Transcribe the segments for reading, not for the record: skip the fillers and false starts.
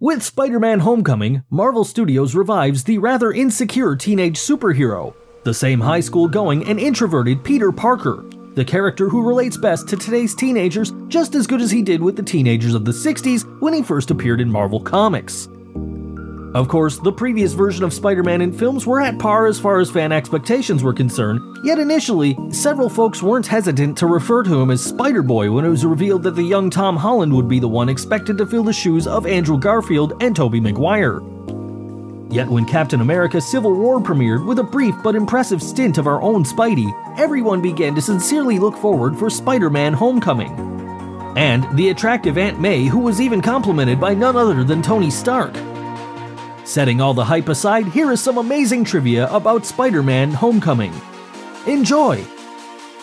With Spider-Man Homecoming, Marvel Studios revives the rather insecure teenage superhero, the same high school-going and introverted Peter Parker, the character who relates best to today's teenagers just as good as he did with the teenagers of the 60s when he first appeared in Marvel Comics. Of course, the previous version of Spider-Man in films were at par as far as fan expectations were concerned, yet initially, several folks weren't hesitant to refer to him as Spider-Boy when it was revealed that the young Tom Holland would be the one expected to fill the shoes of Andrew Garfield and Tobey Maguire. Yet when Captain America Civil War premiered with a brief but impressive stint of our own Spidey, everyone began to sincerely look forward for Spider-Man Homecoming. And the attractive Aunt May, who was even complimented by none other than Tony Stark. Setting all the hype aside, here is some amazing trivia about Spider-Man Homecoming. Enjoy!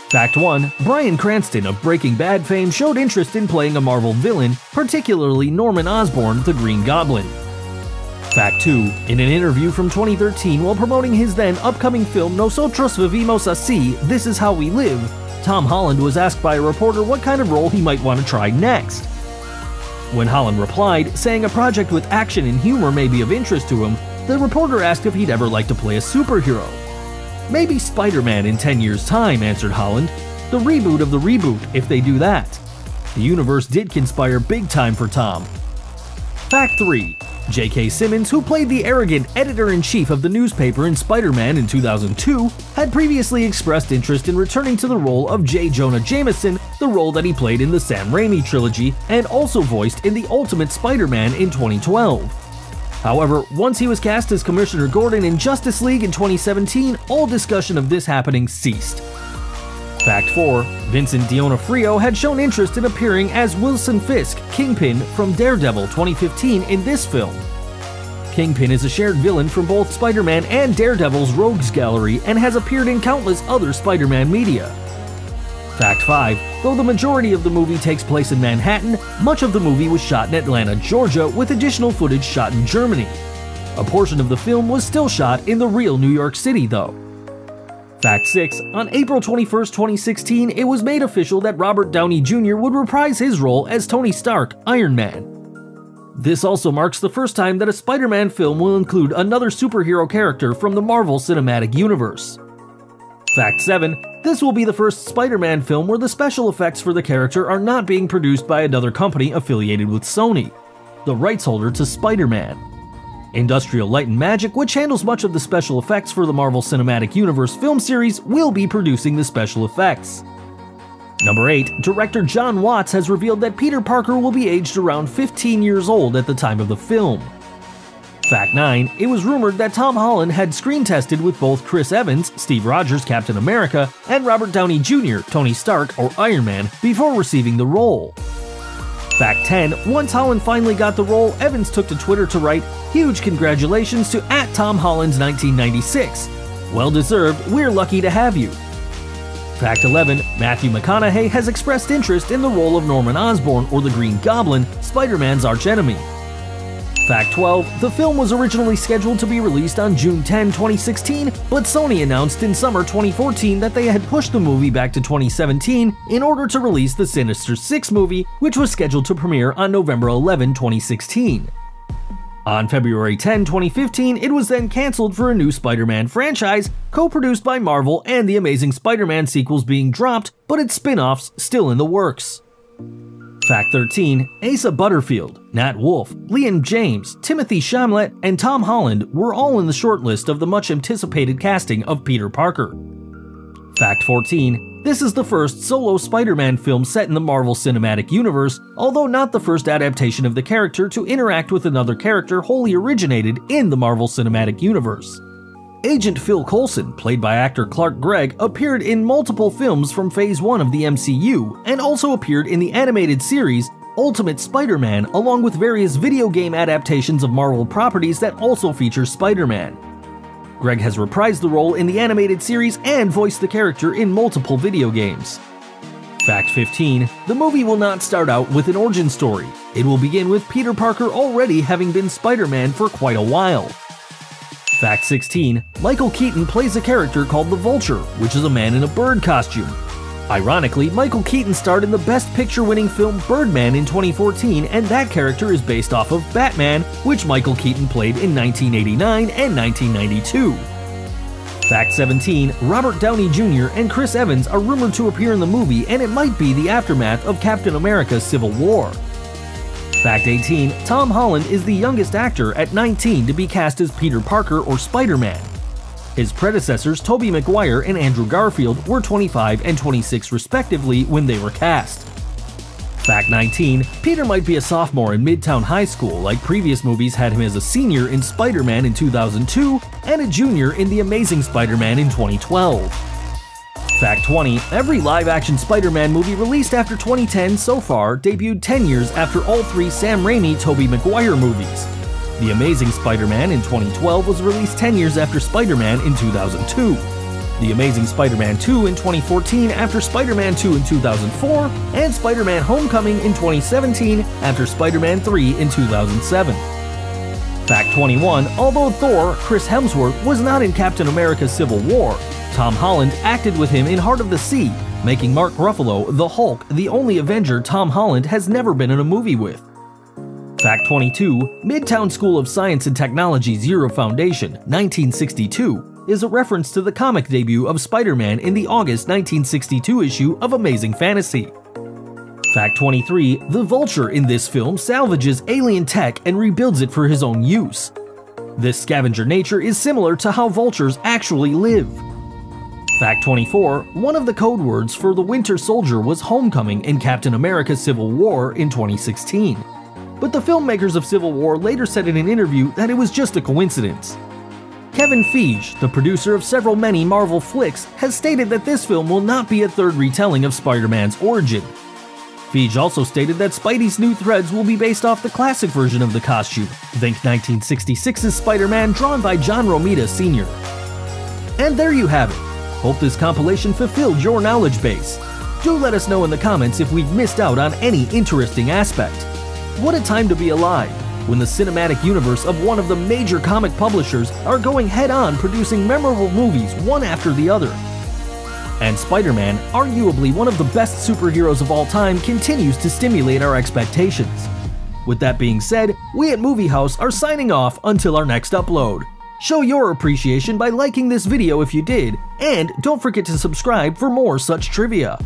Fact 1. Bryan Cranston of Breaking Bad fame showed interest in playing a Marvel villain, particularly Norman Osborn, the Green Goblin. Fact 2. In an interview from 2013 while promoting his then upcoming film Nosotros Vivimos Así, This Is How We Live, Tom Holland was asked by a reporter what kind of role he might want to try next. When Holland replied, saying a project with action and humor may be of interest to him, the reporter asked if he'd ever like to play a superhero. "Maybe Spider-Man in 10 years' time," answered Holland. "The reboot of the reboot, if they do that." The universe did conspire big time for Tom. Fact 3. J.K. Simmons, who played the arrogant editor-in-chief of the newspaper in Spider-Man in 2002, had previously expressed interest in returning to the role of J. Jonah Jameson, the role that he played in the Sam Raimi trilogy and also voiced in The Ultimate Spider-Man in 2012. However, once he was cast as Commissioner Gordon in Justice League in 2017, all discussion of this happening ceased. Fact 4. Vincent D'Onofrio had shown interest in appearing as Wilson Fisk, Kingpin from Daredevil 2015 in this film. Kingpin is a shared villain from both Spider-Man and Daredevil's Rogues Gallery and has appeared in countless other Spider-Man media. Fact 5. Though the majority of the movie takes place in Manhattan, much of the movie was shot in Atlanta, Georgia, with additional footage shot in Germany. A portion of the film was still shot in the real New York City, though. Fact 6. On April 21, 2016, it was made official that Robert Downey Jr. would reprise his role as Tony Stark, Iron Man. This also marks the first time that a Spider-Man film will include another superhero character from the Marvel Cinematic Universe. Fact 7. This will be the first Spider-Man film where the special effects for the character are not being produced by another company affiliated with Sony, the rights holder to Spider-Man. Industrial Light and Magic, which handles much of the special effects for the Marvel Cinematic Universe film series, will be producing the special effects. Number 8. Director John Watts has revealed that Peter Parker will be aged around 15 years old at the time of the film. Fact 9. It was rumored that Tom Holland had screen tested with both Chris Evans, Steve Rogers, Captain America, and Robert Downey Jr., Tony Stark, or Iron Man, before receiving the role. Fact 10. Once Holland finally got the role, Evans took to Twitter to write, "Huge congratulations to @TomHollands1996. Well deserved, we're lucky to have you." Fact 11. Matthew McConaughey has expressed interest in the role of Norman Osborn, or the Green Goblin, Spider-Man's archenemy. Fact 12. The film was originally scheduled to be released on June 10, 2016, but Sony announced in summer 2014 that they had pushed the movie back to 2017 in order to release the Sinister Six movie, which was scheduled to premiere on November 11, 2016. On February 10, 2015, it was then cancelled for a new Spider-Man franchise, co-produced by Marvel and the Amazing Spider-Man sequels being dropped, but its spin-offs still in the works. Fact 13. Asa Butterfield, Nat Wolff, Liam James, Timothy Chalamet, and Tom Holland were all in the shortlist of the much-anticipated casting of Peter Parker. Fact 14. This is the first solo Spider-Man film set in the Marvel Cinematic Universe, although not the first adaptation of the character to interact with another character wholly originated in the Marvel Cinematic Universe. Agent Phil Coulson, played by actor Clark Gregg, appeared in multiple films from Phase 1 of the MCU, and also appeared in the animated series Ultimate Spider-Man, along with various video game adaptations of Marvel properties that also feature Spider-Man. Gregg has reprised the role in the animated series and voiced the character in multiple video games. Fact 15. The movie will not start out with an origin story. It will begin with Peter Parker already having been Spider-Man for quite a while. Fact 16. Michael Keaton plays a character called the Vulture, which is a man in a bird costume. Ironically, Michael Keaton starred in the Best Picture-winning film Birdman in 2014, and that character is based off of Batman, which Michael Keaton played in 1989 and 1992. Fact 17. Robert Downey Jr. and Chris Evans are rumored to appear in the movie, and it might be the aftermath of Captain America: Civil War. Fact 18. Tom Holland is the youngest actor at 19 to be cast as Peter Parker or Spider-Man. His predecessors Tobey Maguire and Andrew Garfield were 25 and 26 respectively when they were cast. Fact 19. Peter might be a sophomore in Midtown High School, like previous movies had him as a senior in Spider-Man in 2002 and a junior in The Amazing Spider-Man in 2012. Fact 20. Every live-action Spider-Man movie released after 2010 so far debuted 10 years after all three Sam Raimi-Tobey Maguire movies. The Amazing Spider-Man in 2012 was released 10 years after Spider-Man in 2002. The Amazing Spider-Man 2 in 2014 after Spider-Man 2 in 2004, and Spider-Man Homecoming in 2017 after Spider-Man 3 in 2007. Fact 21. Although Thor, Chris Hemsworth, was not in Captain America: Civil War, Tom Holland acted with him in Heart of the Sea, making Mark Ruffalo, the Hulk, the only Avenger Tom Holland has never been in a movie with. Fact 22. Midtown School of Science and Technology Zero Foundation, 1962, is a reference to the comic debut of Spider-Man in the August 1962 issue of Amazing Fantasy. Fact 23. The Vulture in this film salvages alien tech and rebuilds it for his own use. This scavenger nature is similar to how vultures actually live. Fact 24. One of the code words for the Winter Soldier was homecoming in Captain America: Civil War in 2016. But the filmmakers of Civil War later said in an interview that it was just a coincidence. Kevin Feige, the producer of many Marvel flicks, has stated that this film will not be a third retelling of Spider-Man's origin. Feige also stated that Spidey's new threads will be based off the classic version of the costume, think 1966's Spider-Man drawn by John Romita Sr. And there you have it. Hope this compilation fulfilled your knowledge base. Do let us know in the comments if we've missed out on any interesting aspect. What a time to be alive, when the cinematic universe of one of the major comic publishers are going head-on producing memorable movies one after the other. And Spider-Man, arguably one of the best superheroes of all time, continues to stimulate our expectations. With that being said, we at Movie House are signing off until our next upload. Show your appreciation by liking this video if you did, and don't forget to subscribe for more such trivia.